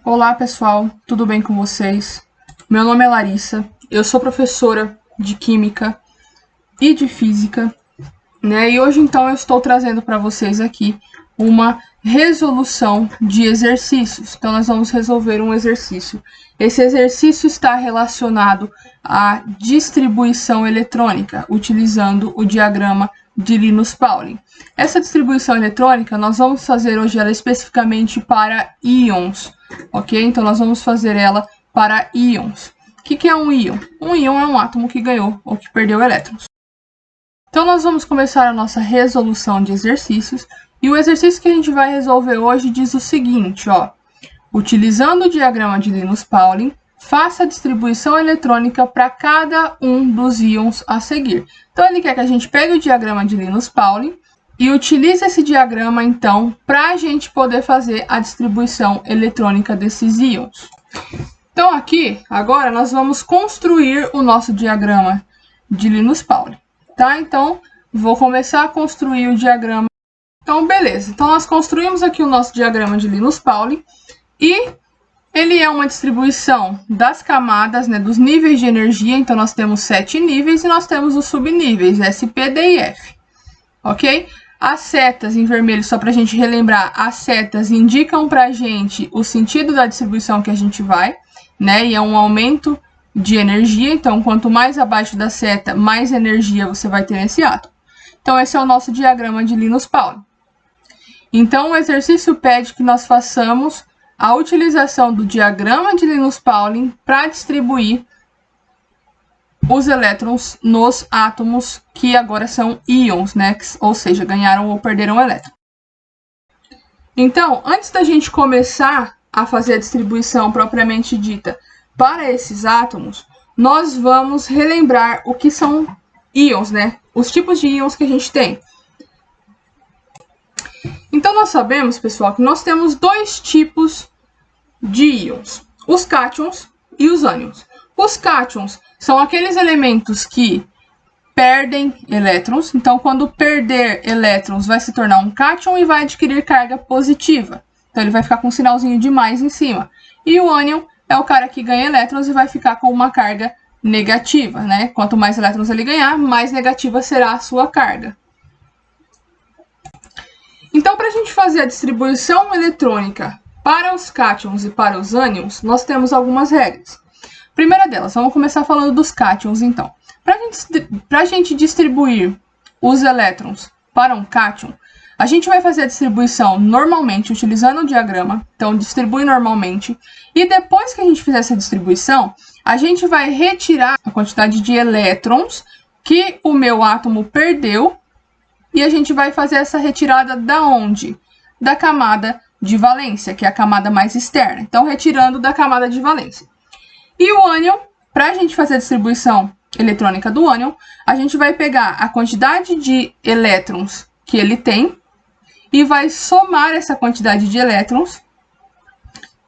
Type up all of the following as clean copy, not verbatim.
Olá pessoal, tudo bem com vocês? Meu nome é Larissa, eu sou professora de Química e de Física, né? E hoje então eu estou trazendo para vocês aqui uma resolução de exercícios. Então nós vamos resolver um exercício. Esse exercício está relacionado à distribuição eletrônica, utilizando o diagrama de Linus Pauling. Essa distribuição eletrônica nós vamos fazer hoje ela especificamente para íons, ok? Então nós vamos fazer ela para íons. O que é um íon? Um íon é um átomo que ganhou ou que perdeu elétrons. Então nós vamos começar a nossa resolução de exercícios, e o exercício que a gente vai resolver hoje diz o seguinte, ó: utilizando o diagrama de Linus Pauling, faça a distribuição eletrônica para cada um dos íons a seguir. Então ele quer que a gente pegue o diagrama de Linus Pauling e utilize esse diagrama então para a gente poder fazer a distribuição eletrônica desses íons. Então aqui, agora nós vamos construir o nosso diagrama de Linus Pauling. Tá? Então, vou começar a construir o diagrama. Então, beleza. Então, nós construímos aqui o nosso diagrama de Linus Pauling e ele é uma distribuição das camadas, né, dos níveis de energia. Então, nós temos 7 níveis e nós temos os subníveis, S, P, D e F. Ok? As setas em vermelho, só para a gente relembrar, as setas indicam para a gente o sentido da distribuição que a gente vai, né? E é um aumento de energia, então quanto mais abaixo da seta, mais energia você vai ter nesse átomo. Então esse é o nosso diagrama de Linus Pauling. Então o exercício pede que nós façamos a utilização do diagrama de Linus Pauling para distribuir os elétrons nos átomos que agora são íons, né? Ou seja, ganharam ou perderam elétron. Então, antes da gente começar a fazer a distribuição propriamente dita para esses átomos, nós vamos relembrar o que são íons, né? Os tipos de íons que a gente tem. Então, nós sabemos, pessoal, que nós temos dois tipos de íons: os cátions e os ânions. Os cátions são aqueles elementos que perdem elétrons. Então, quando perder elétrons, vai se tornar um cátion e vai adquirir carga positiva. Então, ele vai ficar com um sinalzinho de mais em cima. E o ânion é o cara que ganha elétrons e vai ficar com uma carga negativa, né? Quanto mais elétrons ele ganhar, mais negativa será a sua carga. Então, para a gente fazer a distribuição eletrônica para os cátions e para os ânions, nós temos algumas regras. Primeira delas, vamos começar falando dos cátions, então. Para a gente distribuir os elétrons para um cátion, a gente vai fazer a distribuição normalmente, utilizando o diagrama. Então, distribui normalmente. E depois que a gente fizer essa distribuição, a gente vai retirar a quantidade de elétrons que o meu átomo perdeu. E a gente vai fazer essa retirada da onde? Da camada de valência, que é a camada mais externa. Então, retirando da camada de valência. E o ânion, para a gente fazer a distribuição eletrônica do ânion, a gente vai pegar a quantidade de elétrons que ele tem e vai somar essa quantidade de elétrons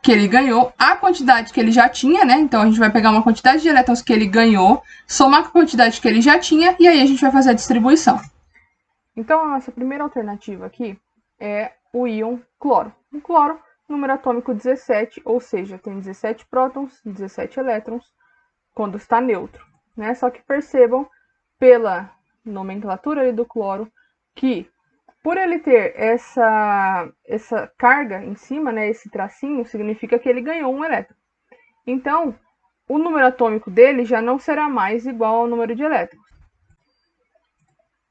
que ele ganhou, a quantidade que ele já tinha, né? Então, a gente vai pegar uma quantidade de elétrons que ele ganhou, somar com a quantidade que ele já tinha, e aí a gente vai fazer a distribuição. Então, a nossa primeira alternativa aqui é o íon cloro. O cloro, número atômico 17, ou seja, tem 17 prótons, 17 elétrons, quando está neutro, né? Só que percebam, pela nomenclatura ali do cloro, que por ele ter essa carga em cima, né, esse tracinho, significa que ele ganhou um elétron. Então, o número atômico dele já não será mais igual ao número de elétrons.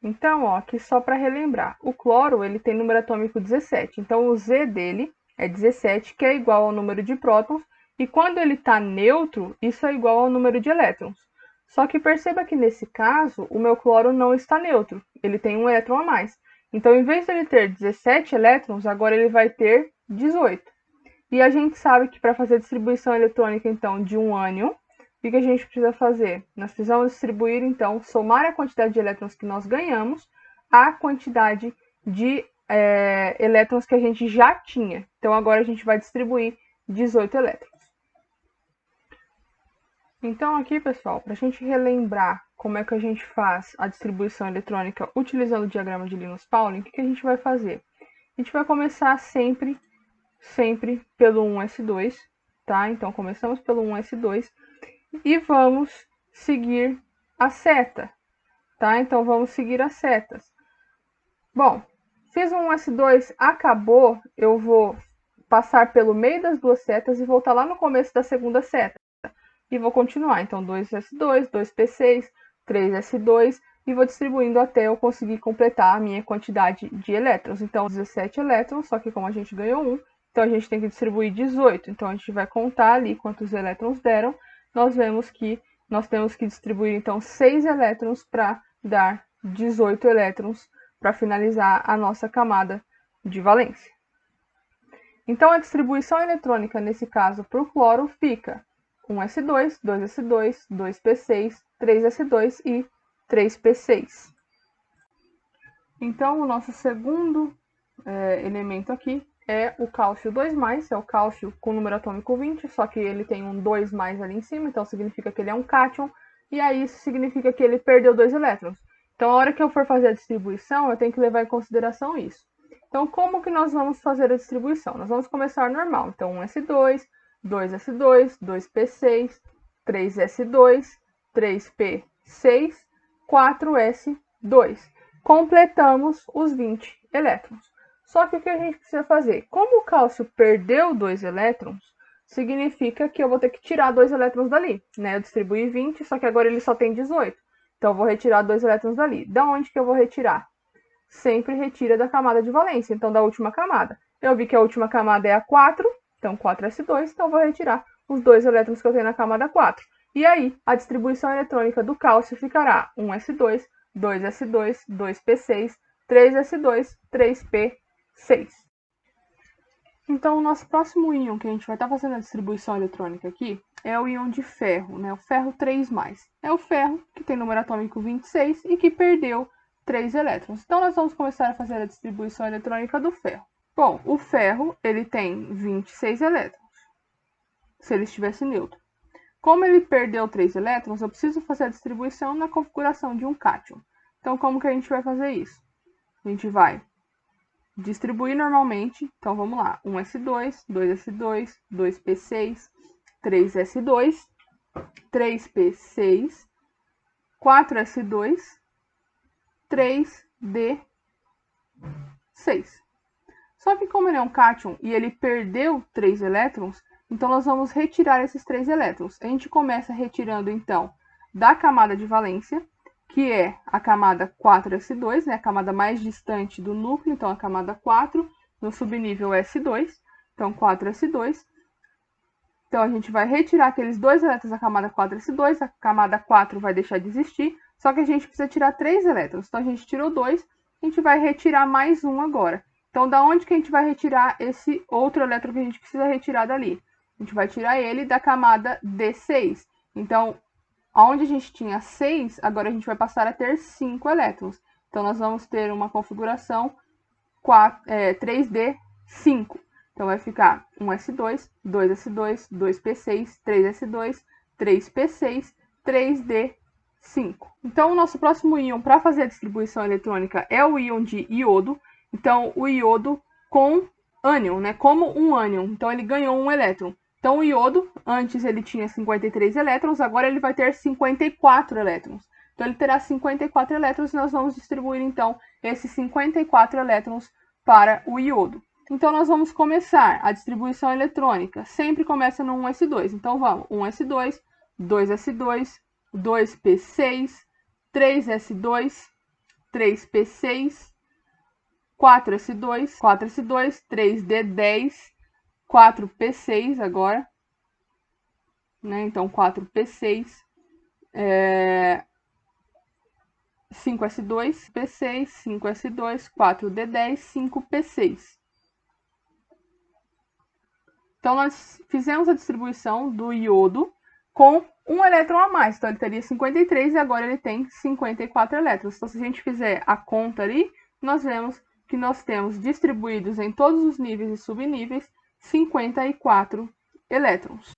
Então, ó, aqui só para relembrar, o cloro ele tem número atômico 17, então o Z dele é 17, que é igual ao número de prótons, e quando ele está neutro, isso é igual ao número de elétrons. Só que perceba que nesse caso, o meu cloro não está neutro, ele tem um elétron a mais. Então, em vez de ele ter 17 elétrons, agora ele vai ter 18. E a gente sabe que para fazer a distribuição eletrônica, então, de um ânion, o que a gente precisa fazer? Nós precisamos distribuir, então, somar a quantidade de elétrons que nós ganhamos à quantidade de elétrons que a gente já tinha. Então, agora a gente vai distribuir 18 elétrons. Então, aqui, pessoal, para a gente relembrar como é que a gente faz a distribuição eletrônica utilizando o diagrama de Linus Pauling, o que a gente vai fazer? A gente vai começar sempre pelo 1s2, tá? Então, começamos pelo 1s2 e vamos seguir a seta, tá? Então, vamos seguir as setas. Bom, fiz um 1s2, acabou, eu vou passar pelo meio das duas setas e voltar lá no começo da segunda seta. E vou continuar, então 2s2, 2p6, 3s2 e vou distribuindo até eu conseguir completar a minha quantidade de elétrons. Então 17 elétrons, só que como a gente ganhou 1, então a gente tem que distribuir 18. Então a gente vai contar ali quantos elétrons deram. Nós vemos que nós temos que distribuir então 6 elétrons para dar 18 elétrons para finalizar a nossa camada de valência. Então a distribuição eletrônica nesse caso para o cloro fica 1s2, 2s2, 2p6, 3s2 e 3p6. Então, o nosso segundo elemento aqui é o cálcio 2+, é o cálcio com número atômico 20, só que ele tem um 2+ ali em cima, então significa que ele é um cátion, e aí isso significa que ele perdeu 2 elétrons. Então, a hora que eu for fazer a distribuição, eu tenho que levar em consideração isso. Então, como que nós vamos fazer a distribuição? Nós vamos começar normal. Então, 1s2, 2s2, 2p6, 3s2, 3p6, 4s2. Completamos os 20 elétrons. Só que o que a gente precisa fazer? Como o cálcio perdeu 2 elétrons, significa que eu vou ter que tirar 2 elétrons dali, né? Eu distribuí 20, só que agora ele só tem 18. Então, eu vou retirar 2 elétrons dali. Da onde que eu vou retirar? Sempre retira da camada de valência, então da última camada. Eu vi que a última camada é a 4, então 4s2, então vou retirar os 2 elétrons que eu tenho na camada 4. E aí, a distribuição eletrônica do cálcio ficará 1s2, 2s2, 2p6, 3s2, 3p6. Então, o nosso próximo íon que a gente vai estar fazendo a distribuição eletrônica aqui é o íon de ferro, né? O ferro 3+. É o ferro que tem número atômico 26 e que perdeu 3 elétrons. Então, nós vamos começar a fazer a distribuição eletrônica do ferro. Bom, o ferro, ele tem 26 elétrons, se ele estivesse neutro. Como ele perdeu 3 elétrons, eu preciso fazer a distribuição na configuração de um cátion. Então, como que a gente vai fazer isso? A gente vai distribuir normalmente. Então, vamos lá. 1s2, 2s2, 2p6, 3s2, 3p6, 4s2, 3d6. Só que como ele é um cátion e ele perdeu 3 elétrons, então nós vamos retirar esses 3 elétrons. A gente começa retirando, então, da camada de valência, que é a camada 4s2, né, a camada mais distante do núcleo, então a camada 4, no subnível S2, então 4s2. Então a gente vai retirar aqueles 2 elétrons da camada 4s2, a camada 4 vai deixar de existir, só que a gente precisa tirar 3 elétrons. Então a gente tirou 2, a gente vai retirar mais um agora. Então, da onde que a gente vai retirar esse outro elétron que a gente precisa retirar dali? A gente vai tirar ele da camada D6. Então, onde a gente tinha 6, agora a gente vai passar a ter 5 elétrons. Então, nós vamos ter uma configuração 3D5. Então, vai ficar 1s2, 2s2, 2p6, 3s2, 3p6, 3d5. Então, o nosso próximo íon para fazer a distribuição eletrônica é o íon de iodo. Então, o iodo com ânion, né? Como um ânion. Então, ele ganhou um elétron. Então, o iodo, antes ele tinha 53 elétrons, agora ele vai ter 54 elétrons. Então, ele terá 54 elétrons e nós vamos distribuir, então, esses 54 elétrons para o iodo. Então, nós vamos começar a distribuição eletrônica. Sempre começa no 1s2. Então, vamos. 1s2, 2s2, 2p6, 3s2, 3p6, 4s2, 4s2, 3d10, 4p6 agora, né? Então 4p6, 5s2, p6, 5s2, 4d10, 5p6. Então nós fizemos a distribuição do iodo com um elétron a mais. Então ele teria 53 e agora ele tem 54 elétrons. Então se a gente fizer a conta ali, nós vemos que nós temos distribuídos em todos os níveis e subníveis 54 elétrons.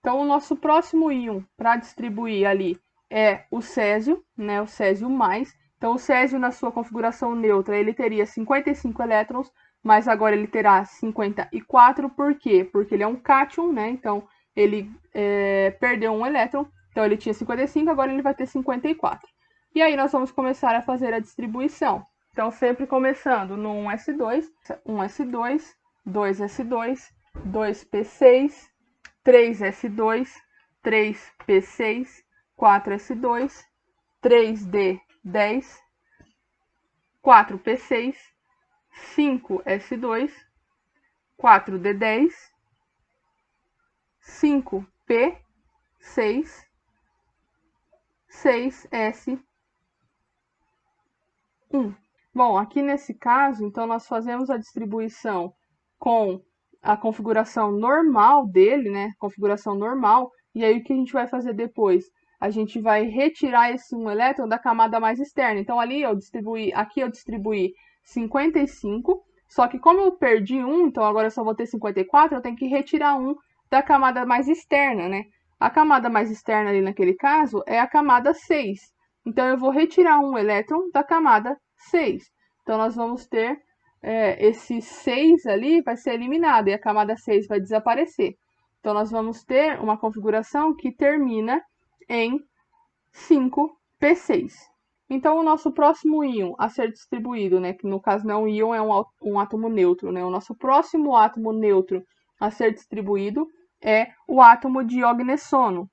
Então, o nosso próximo íon para distribuir ali é o césio, né, o césio mais. Então, o césio na sua configuração neutra, ele teria 55 elétrons, mas agora ele terá 54, por quê? Porque ele é um cátion, né? Então, ele perdeu um elétron, então ele tinha 55, agora ele vai ter 54. E aí nós vamos começar a fazer a distribuição. Então, sempre começando no 1s2, 1s2, 2s2, 2p6, 3s2, 3p6, 4s2, 3d10, 4p6, 5s2, 4d10, 5p6, 6s1. Bom, aqui nesse caso, então, nós fazemos a distribuição com a configuração normal dele, né? Configuração normal. E aí, o que a gente vai fazer depois? A gente vai retirar esse 1 elétron da camada mais externa. Então, aqui eu distribuí 55, só que como eu perdi 1, então agora eu só vou ter 54, eu tenho que retirar 1 da camada mais externa, né? A camada mais externa ali naquele caso é a camada 6. Então, eu vou retirar 1 elétron da camada 6. Então, nós vamos ter esse 6 ali vai ser eliminado e a camada 6 vai desaparecer. Então, nós vamos ter uma configuração que termina em 5p6. Então, o nosso próximo íon a ser distribuído, né, que no caso não é um íon, é um átomo neutro, né? O nosso próximo átomo neutro a ser distribuído é o átomo de oganessono,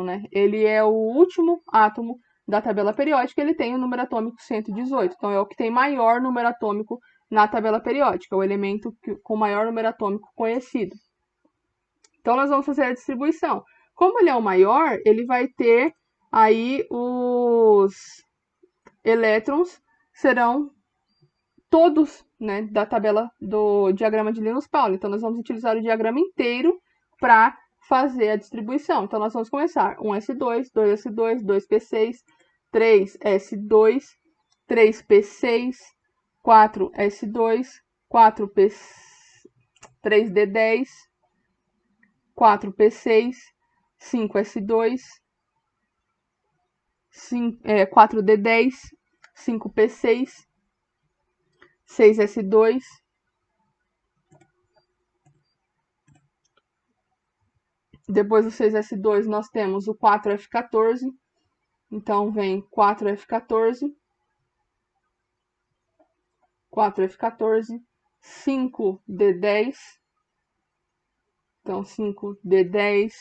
né? Ele é o último átomo da tabela periódica, ele tem o número atômico 118. Então, é o que tem maior número atômico na tabela periódica, o elemento com maior número atômico conhecido. Então, nós vamos fazer a distribuição. Como ele é o maior, ele vai ter aí os elétrons serão todos, né, da tabela do diagrama de Linus-Pauling. Então, nós vamos utilizar o diagrama inteiro para fazer a distribuição. Então, nós vamos começar 1s2, 2s2, 2p6, 3s2, 3p6, 4s2, 3d10, 4p6, 5s2, 4d10, 5p6, 6s2, depois do 6s2 nós temos o 4f14, então vem 4f14, 5d10, então 5d10,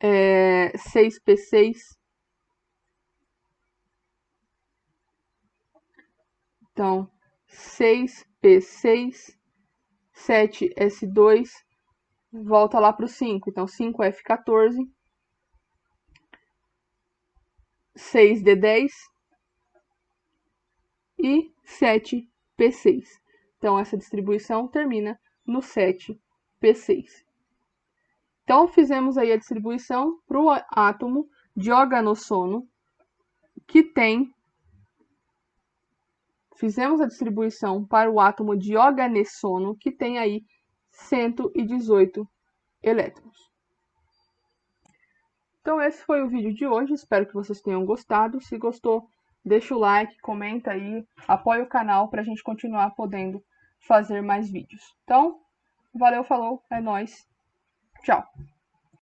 6p6, então 6p6, 7s2, volta lá para o 5, então 5f14, 6d10 e 7p6. Então, essa distribuição termina no 7p6. Então, fizemos aí a distribuição para o átomo de oganessono, que tem... Fizemos a distribuição para o átomo de oganessono, que tem aí 118 elétrons. Então, esse foi o vídeo de hoje. Espero que vocês tenham gostado. Se gostou, deixa o like, comenta aí, apoia o canal para a gente continuar podendo fazer mais vídeos. Então, valeu, falou, é nóis. Tchau.